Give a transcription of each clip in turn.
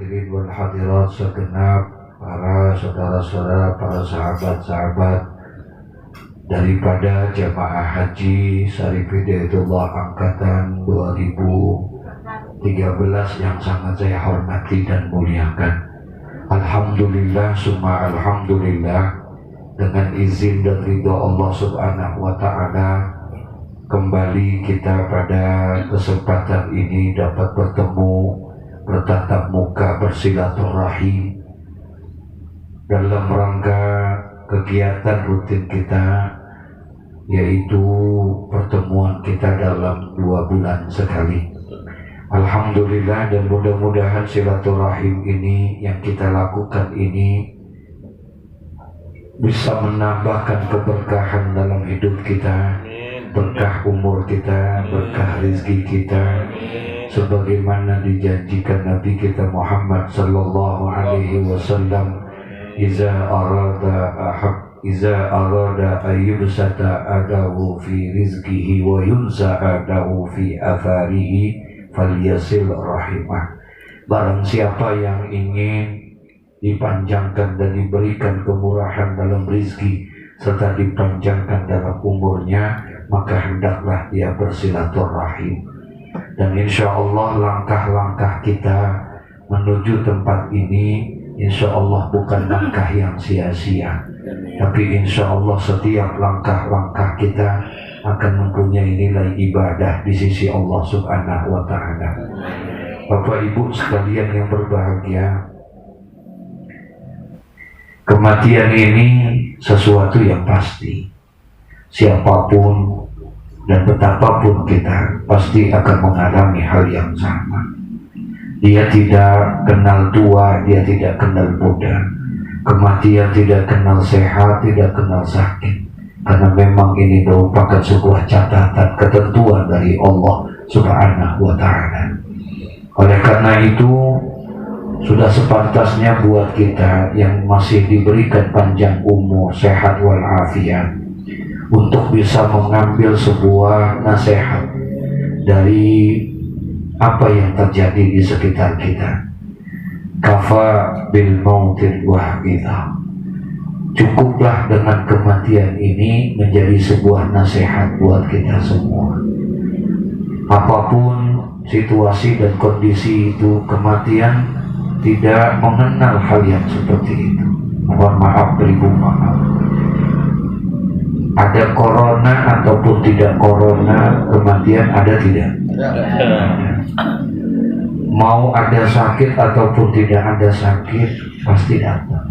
hadirin wal hadirat segenap para saudara-saudara, para sahabat-sahabat daripada jamaah haji Syarif Hidayatullah angkatan 2013 yang sangat saya hormati dan muliakan. Alhamdulillah summa alhamdulillah, dengan izin dan ridha Allah Subhanahu wa ta'ala, kembali kita pada kesempatan ini dapat bertemu, bertatap muka, bersilaturahim dalam rangka kegiatan rutin kita, yaitu pertemuan kita dalam 2 bulan sekali. Alhamdulillah, dan mudah-mudahan silaturahim ini yang kita lakukan ini bisa menambahkan keberkahan dalam hidup kita, berkah umur kita, berkah rezeki kita, sebagaimana dijanjikan Nabi kita Muhammad sallallahu alaihi wasallam, iza arada ayyubsata adahu fi rizqihi wa yunsa adahu fi atharihi falyasil rahimah. Barang siapa yang ingin dipanjangkan dan diberikan kemurahan dalam rezeki serta dipanjangkan dalam umurnya, maka hendaklah dia bersilaturahim. Dan insya Allah langkah-langkah kita menuju tempat ini insya Allah bukan langkah yang sia-sia, tapi insya Allah setiap langkah-langkah kita akan mempunyai nilai ibadah di sisi Allah Subhanahu wa ta'ala. Bapak Ibu sekalian yang berbahagia, kematian ini sesuatu yang pasti. Siapapun dan betapapun kita pasti akan mengalami hal yang sama. Dia tidak kenal tua, dia tidak kenal muda. Kematian tidak kenal sehat, tidak kenal sakit. Karena memang ini merupakan sebuah catatan ketentuan dari Allah Subhanahu wa ta'ala. Oleh karena itu, sudah sepantasnya buat kita yang masih diberikan panjang umur, sehat walafiat, untuk bisa mengambil sebuah nasihat dari apa yang terjadi di sekitar kita. Kafa bil mautil wahida. Cukuplah dengan kematian ini menjadi sebuah nasihat buat kita semua. Apapun situasi dan kondisi itu, kematian tidak mengenal hal yang seperti itu. Mohon maaf, beribu maaf. Ada corona ataupun tidak corona, kematian ada tidak? Mau ada sakit ataupun tidak ada sakit, pasti datang.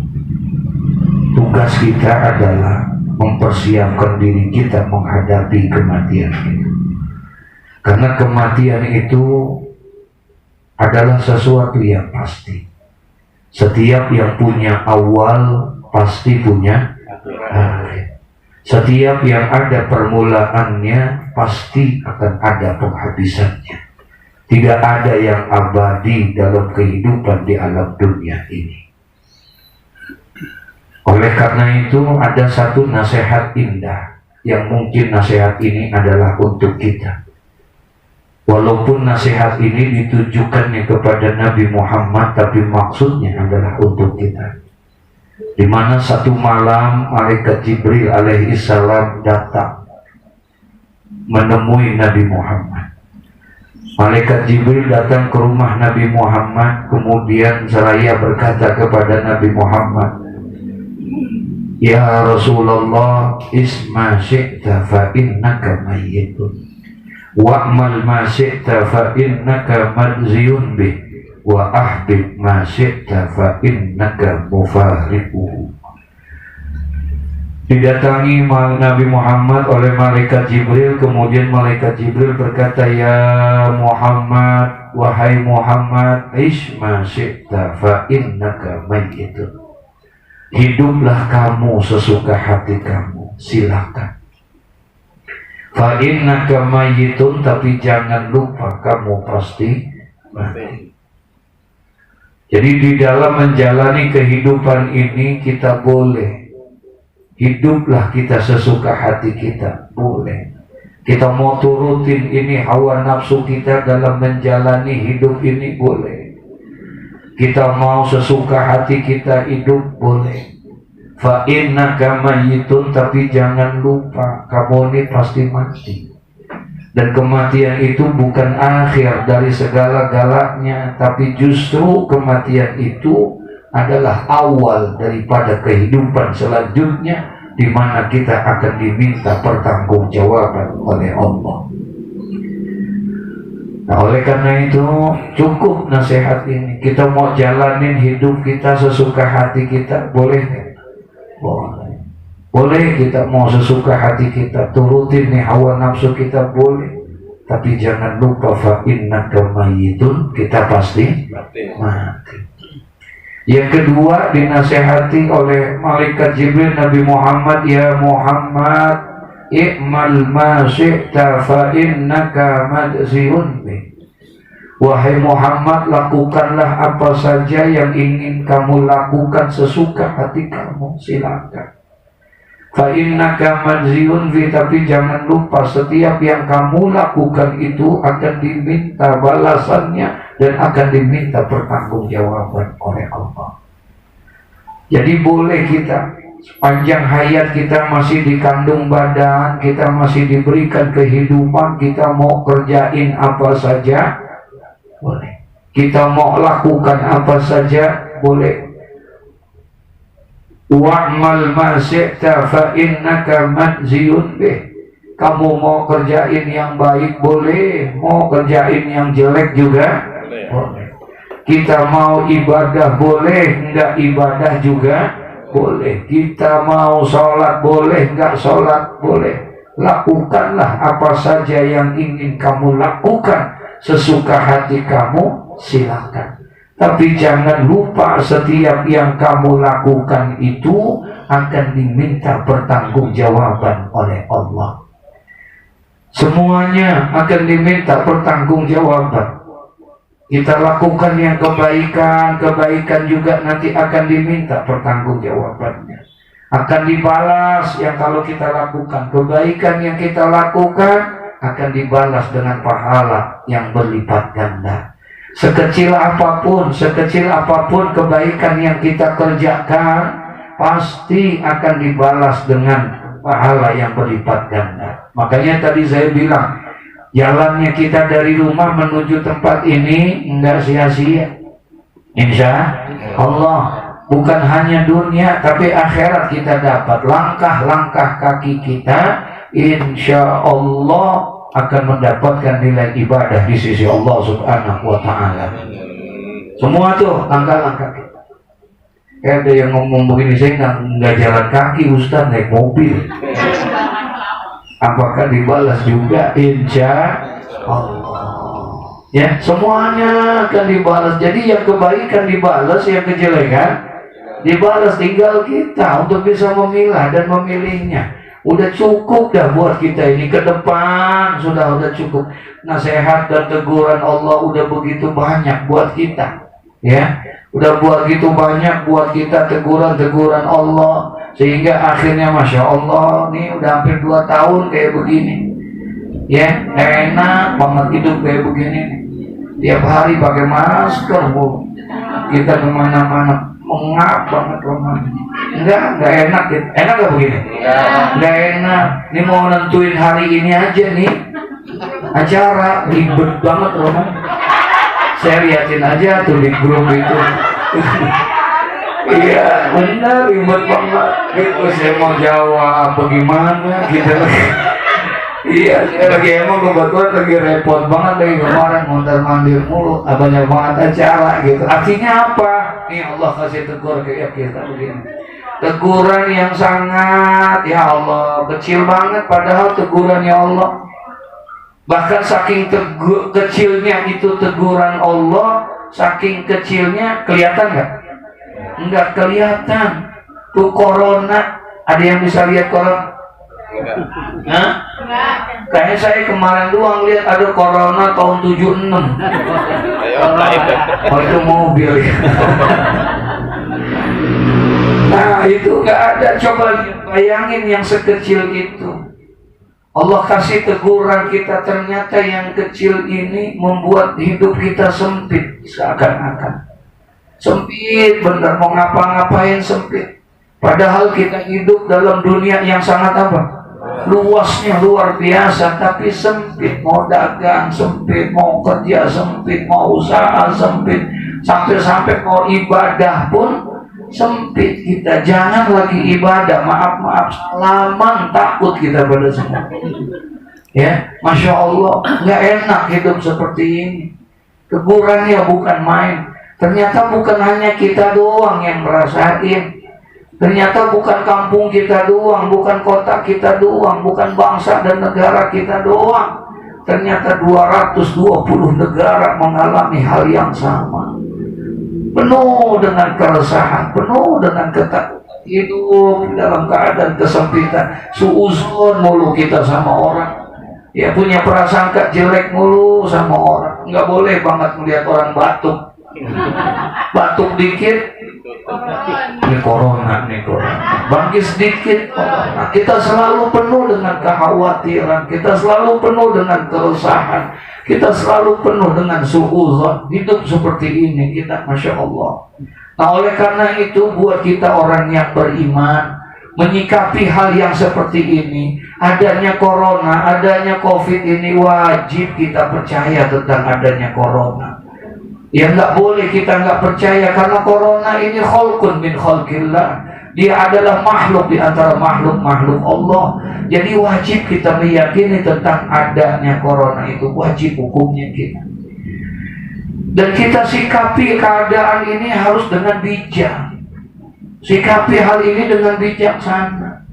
Tugas kita adalah mempersiapkan diri kita menghadapi kematian itu. Karena kematian itu adalah sesuatu yang pasti. Setiap yang punya awal pasti punya akhir. Setiap yang ada permulaannya pasti akan ada penghabisannya. Tidak ada yang abadi dalam kehidupan di alam dunia ini. Oleh karena itu ada satu nasihat indah yang mungkin nasihat ini adalah untuk kita. Walaupun nasihat ini ditujukannya kepada Nabi Muhammad, tapi maksudnya adalah untuk kita. Di mana satu malam malaikat Jibril alaihi salam datang menemui Nabi Muhammad. Malaikat Jibril datang ke rumah Nabi Muhammad, kemudian seraya berkata kepada Nabi Muhammad, "Ya Rasulullah, isma syi'ta fa innaka mayyitun. Wa'mal ma syi'ta fa innaka madziyun bih, wa ahbib ma syi'ta fa innaka mufariquhu." Didatangi Nabi Muhammad oleh malaikat Jibril, kemudian malaikat Jibril berkata, "Ya Muhammad, wahai Muhammad, ish ma syi'ta fa innaka mayyitun." Hiduplah kamu sesuka hati kamu, silakan. Fa innaka mayyitun, tapi jangan lupa kamu pasti mati. Jadi di dalam menjalani kehidupan ini kita boleh hiduplah kita sesuka hati kita, boleh. Kita mau turutin ini hawa nafsu kita dalam menjalani hidup ini, boleh. Kita mau sesuka hati kita hidup boleh. Fa innaka mayyitun, tapi jangan lupa kamu ini pasti mati. Dan kematian itu bukan akhir dari segala-galanya, tapi justru kematian itu adalah awal daripada kehidupan selanjutnya, di mana kita akan diminta pertanggungjawaban oleh Allah. Nah, oleh karena itu cukup nasihat ini. Kita mau jalanin hidup kita sesuka hati kita, boleh nggak? Boleh. Boleh kita mau sesuka hati kita, turutin nih hawa nafsu kita, boleh. Tapi jangan lupa fa innaka mayyitun, kita pasti mati. Yang kedua dinasihati oleh malaikat Jibril Nabi Muhammad, ya Muhammad, i'mal ma syi'ta fa innaka madziyun bih. Wahai Muhammad, lakukanlah apa saja yang ingin kamu lakukan sesuka hati kamu, silakan. Fa innaka madziyun bih, tapi jangan lupa setiap yang kamu lakukan itu akan diminta balasannya dan akan diminta pertanggungjawaban oleh Allah. Jadi boleh kita sepanjang hayat kita masih dikandung badan, kita masih diberikan kehidupan, kita mau kerjain apa saja, boleh. Kita mau lakukan apa saja, boleh. Wa'mal ma syi'ta fa innaka madziyun bih. Kamu mau kerjain yang baik, boleh. Mau kerjain yang jelek juga, boleh. Kita mau ibadah, boleh. Enggak ibadah juga, boleh. Kita mau sholat, boleh. Enggak sholat, boleh. Lakukanlah apa saja yang ingin kamu lakukan sesuka hati kamu, silakan. Tapi jangan lupa setiap yang kamu lakukan itu akan diminta pertanggungjawaban oleh Allah. Semuanya akan diminta pertanggungjawaban. Kita lakukan yang kebaikan, kebaikan juga nanti akan diminta pertanggungjawabannya. Akan dibalas yang kalau kita lakukan. Kebaikan yang kita lakukan akan dibalas dengan pahala yang berlipat ganda. Sekecil apapun kebaikan yang kita kerjakan, pasti akan dibalas dengan pahala yang berlipat ganda. Makanya tadi saya bilang, jalannya kita dari rumah menuju tempat ini enggak sia-sia. Insya Allah, bukan hanya dunia tapi akhirat kita dapat. Langkah-langkah kaki kita insya Allah akan mendapatkan nilai ibadah di sisi Allah Subhanahu wa Ta'ala. Semua tuh langkah-langkah kita. Ada yang ngomong begini, saya nggak jalan kaki Ustaz, naik mobil. Apakah dibalas juga? Insya Allah. Ya, semuanya akan dibalas. Jadi yang kebaikan dibalas, yang kejelekan dibalas. Tinggal kita untuk bisa memilah dan memilihnya. Udah cukup dah buat kita ini ke depan, sudah cukup. Nasihat dan teguran Allah udah begitu banyak buat kita. Ya, udah begitu banyak buat kita teguran-teguran Allah. Sehingga akhirnya Masya Allah nih udah hampir 2 tahun kayak begini. Ya, enak banget hidup kayak begini. Tiap hari pakai masker, Bu. Kita kemana-mana mengap banget rumahnya. Enggak enak gitu. Enak gak begini? Enggak enak. Ini mau nentuin hari ini aja nih acara, ribet banget rumahnya. Saya liatin aja tuh di grup itu. Iya benar, ribet banget gitu. Saya mau jawab bagaimana gitu. Iya, saya lagi emang kebetulan lagi repot banget lagi kemarin mondar-mandir mulu, banyak banget acara gitu. Artinya apa? Nih Allah kasih tegur kayak kita begini. Teguran yang sangat, ya Allah, kecil banget padahal teguran ya Allah. Bahkan saking kecilnya itu teguran Allah, saking kecilnya kelihatan nggak? Enggak kelihatan. Tuh corona, ada yang bisa lihat corona? Nah, kayaknya saya kemarin doang lihat ada corona tahun 76. Oh itu mobil ya. Nah itu nggak ada. Coba bayangin yang sekecil itu. Allah kasih teguran kita, ternyata yang kecil ini membuat hidup kita sempit seakan-akan. Sempit bener, mau ngapa-ngapain sempit. Padahal kita hidup dalam dunia yang sangat apa? Luasnya luar biasa, tapi sempit. Mau dagang sempit, mau kerja sempit, mau usaha sempit, sampai-sampai mau ibadah pun sempit kita. Jangan lagi ibadah, maaf salaman takut kita pada semua. Ya, Masya Allah, nggak enak hidup seperti ini. Kuburannya bukan main. Ternyata bukan hanya kita doang yang merasain. Ternyata bukan kampung kita doang, bukan kota kita doang, bukan bangsa dan negara kita doang. Ternyata 220 negara mengalami hal yang sama. Penuh dengan keresahan, penuh dengan ketakutan, hidup dalam keadaan kesempitan, suuzon mulu kita sama orang. Ya, punya prasangka jelek mulu sama orang. Nggak boleh banget melihat orang batuk dikit, ini corona. Bangkit sedikit, corona. Kita selalu penuh dengan kekhawatiran, kita selalu penuh dengan keresahan, kita selalu penuh dengan suuzon. Hidup seperti ini kita, Masya Allah. Nah, oleh karena itu buat kita orang yang beriman, menyikapi hal yang seperti ini, adanya corona, adanya COVID ini, wajib kita percaya tentang adanya corona. Ya, nggak boleh kita nggak percaya, karena corona ini khalqun min khalqillah. Dia adalah makhluk di antara makhluk-makhluk Allah. Jadi wajib kita meyakini tentang adanya corona itu, wajib hukumnya kita. Dan kita sikapi keadaan ini harus dengan bijak. Sikapi hal ini dengan bijaksana.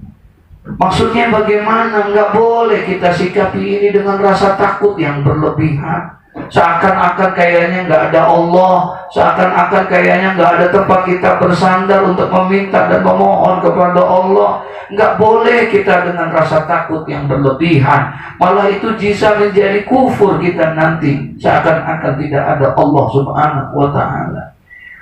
Maksudnya bagaimana? Nggak boleh kita sikapi ini dengan rasa takut yang berlebihan. Seakan-akan kayaknya nggak ada Allah, seakan-akan kayaknya nggak ada tempat kita bersandar untuk meminta dan memohon kepada Allah. Nggak boleh kita dengan rasa takut yang berlebihan. Malah itu bisa menjadi kufur kita nanti, seakan-akan tidak ada Allah Subhanahu wa Ta'ala.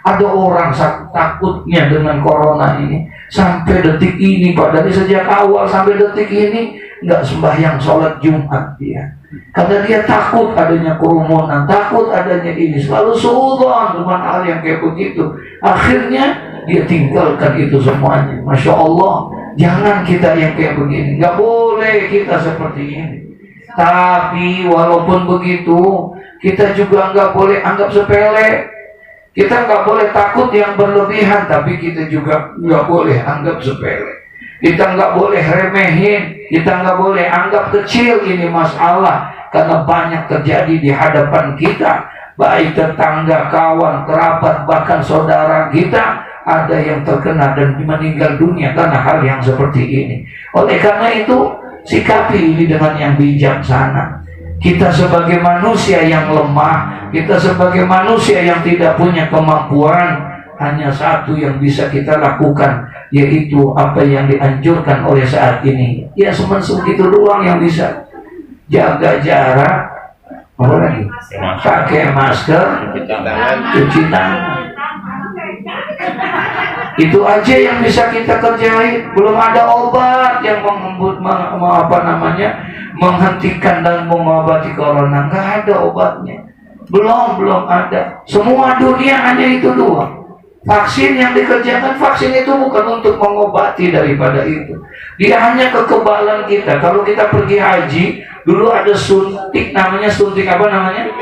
Ada orang takutnya dengan corona ini sampai detik ini, Pak, dari sejak awal sampai detik ini nggak sembahyang sholat Jumat dia. Karena dia takut adanya kerumunan, takut adanya ini, selalu suudzon dengan hal yang kayak begitu. Akhirnya dia tinggalkan itu semuanya. Masya Allah, jangan kita yang kayak begini. Nggak boleh kita seperti ini. Tapi walaupun begitu, kita juga nggak boleh anggap sepele. Kita nggak boleh takut yang berlebihan, tapi kita juga nggak boleh anggap sepele. Kita nggak boleh remehin, kita nggak boleh anggap kecil ini masalah, karena banyak terjadi di hadapan kita, baik tetangga, kawan, kerabat, bahkan saudara kita ada yang terkena dan meninggal dunia karena hal yang seperti ini. Oleh karena itu, sikapi ini dengan yang bijaksana. Kita sebagai manusia yang lemah, kita sebagai manusia yang tidak punya kemampuan, hanya satu yang bisa kita lakukan, yaitu apa yang dianjurkan oleh saat ini. Ya, cuma segitu doang yang bisa. Jaga jarak, apa lagi? Pakai masker, cuci tangan. Itu aja yang bisa kita kerjain. Belum ada obat yang menghentikan dan mengobati corona. Nggak ada obatnya. Belum ada. Semua dunia hanya itu doang. Vaksin yang dikerjakan, vaksin itu bukan untuk mengobati daripada itu. Dia hanya kekebalan kita. Kalau kita pergi haji, dulu ada suntik, namanya suntik apa namanya?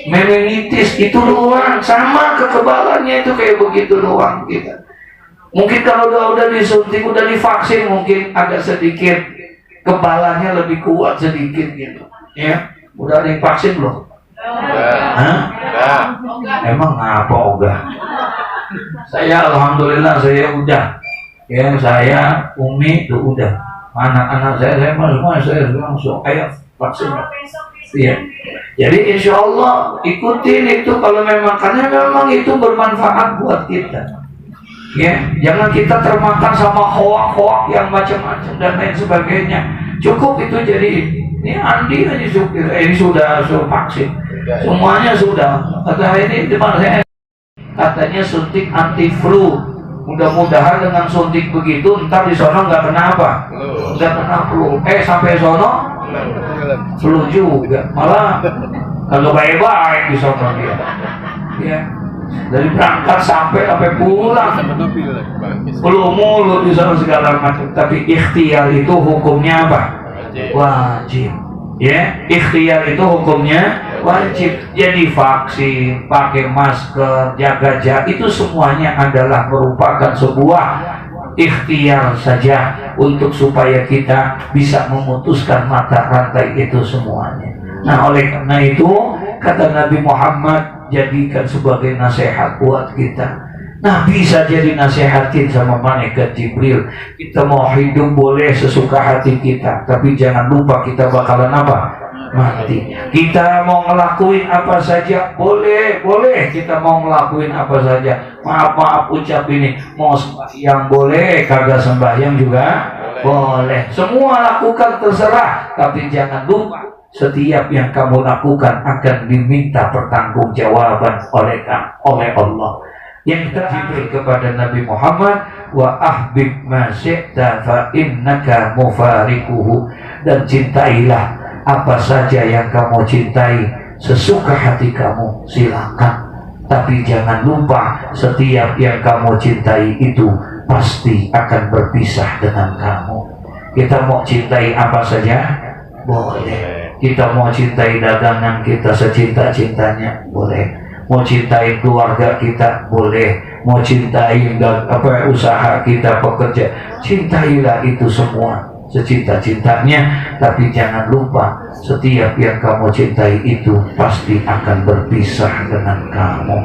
Meningitis. Itu doang, sama kekebalannya itu kayak begitu doang kita. Mungkin kalau udah disuntik, udah divaksin, mungkin agak sedikit kebalannya lebih kuat sedikit gitu. Ya, udah ada yang vaksin belum? Hah? Emang apa ogah? Saya alhamdulillah saya udah. Ya, saya Umi itu udah. Anak-anak saya langsung ayo vaksin. Iya. Jadi insya Allah ikutin itu kalau memang, karena memang itu bermanfaat buat kita. Ya, jangan kita termakan sama hoak-hoak yang macam-macam dan lain sebagainya. Cukup itu jadi ini Andi aja supir, ini sudah vaksin. Semuanya sudah. Kata ini di mana saya? Katanya suntik anti flu. Mudah-mudahan dengan suntik begitu ntar di sono nggak kena apa? Nggak kena flu. Sampai sono flu juga. Malah kalau baik-baik di sono dia. Ya. Dari berangkat sampai pulang. Belum mulut di sana segala macam. Tapi ikhtiar itu hukumnya apa? Wajib. Ya, ikhtiar itu hukumnya wajib. Jadi vaksin, pakai masker, jaga jarak itu semuanya adalah merupakan sebuah ikhtiar saja untuk supaya kita bisa memutuskan mata rantai itu semuanya. Nah, oleh karena itu kata Nabi Muhammad, jadikan sebagai nasihat buat kita. Nah, bisa jadi nasihatin sama malaikat Jibril. Kita mau hidup boleh sesuka hati kita, tapi jangan lupa kita bakalan apa? Mati. Kita mau ngelakuin apa saja boleh kita mau ngelakuin apa saja. Maaf ucap ini, mau sembahyang boleh, kagak sembahyang juga boleh. Semua lakukan terserah, tapi jangan lupa setiap yang kamu lakukan akan diminta pertanggungjawaban oleh Allah. Yang terakhir kepada Nabi Muhammad, wa ahbib ma syi'ta fa innaka mufariquhu, dan cintailah apa saja yang kamu cintai sesuka hati kamu, silakan, tapi jangan lupa setiap yang kamu cintai itu pasti akan berpisah dengan kamu. Kita mau cintai apa saja boleh, kita mau cintai dagangan kita secinta-cintanya boleh, mau cintai keluarga kita boleh, mau cintai usaha kita, pekerja, cintailah itu semua secinta-cintanya, tapi jangan lupa setiap yang kamu cintai itu pasti akan berpisah dengan kamu.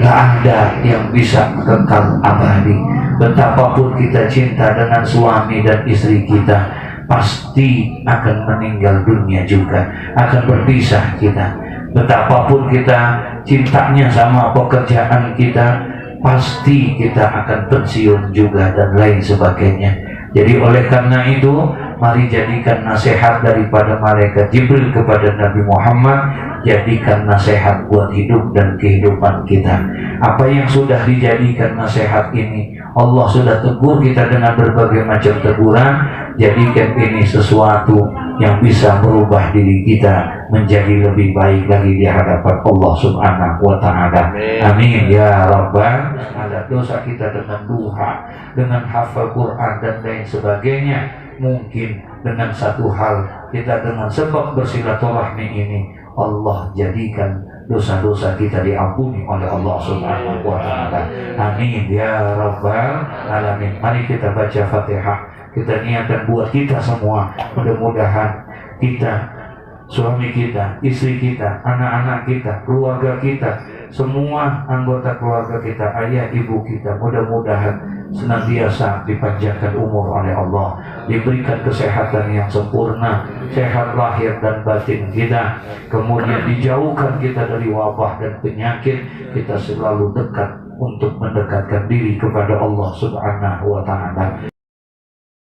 Gak ada yang bisa kekal abadi. Betapapun kita cinta dengan suami dan istri kita, pasti akan meninggal dunia juga, akan berpisah kita. Betapapun kita cintanya sama pekerjaan kita, pasti kita akan pensiun juga dan lain sebagainya. Jadi oleh karena itu, mari jadikan nasihat daripada malaikat Jibril kepada Nabi Muhammad, jadikan nasihat buat hidup dan kehidupan kita. Apa yang sudah dijadikan nasihat ini, Allah sudah tegur kita dengan berbagai macam teguran. Jadikan ini sesuatu yang bisa merubah diri kita menjadi lebih baik lagi di hadapan Allah Subhanahu wa Ta'ala. Amin ya Rabbal Alamin. Dosa kita dengan duha, dengan hafal Quran dan lain sebagainya, mungkin dengan satu hal kita dengan sebab bersilaturahmi ini, Allah jadikan dosa-dosa kita diampuni oleh Allah Subhanahu wa Ta'ala. Amin ya Rabbal Alamin. Mari kita baca Fatihah. Kita niatkan buat kita semua, mudah-mudahan kita, suami kita, istri kita, anak-anak kita, keluarga kita, semua anggota keluarga kita, ayah ibu kita, mudah-mudahan senantiasa dipanjangkan umur oleh Allah, diberikan kesehatan yang sempurna, sehat lahir dan batin kita, kemudian dijauhkan kita dari wabah dan penyakit, kita selalu dekat untuk mendekatkan diri kepada Allah Subhanahu wa Ta'ala.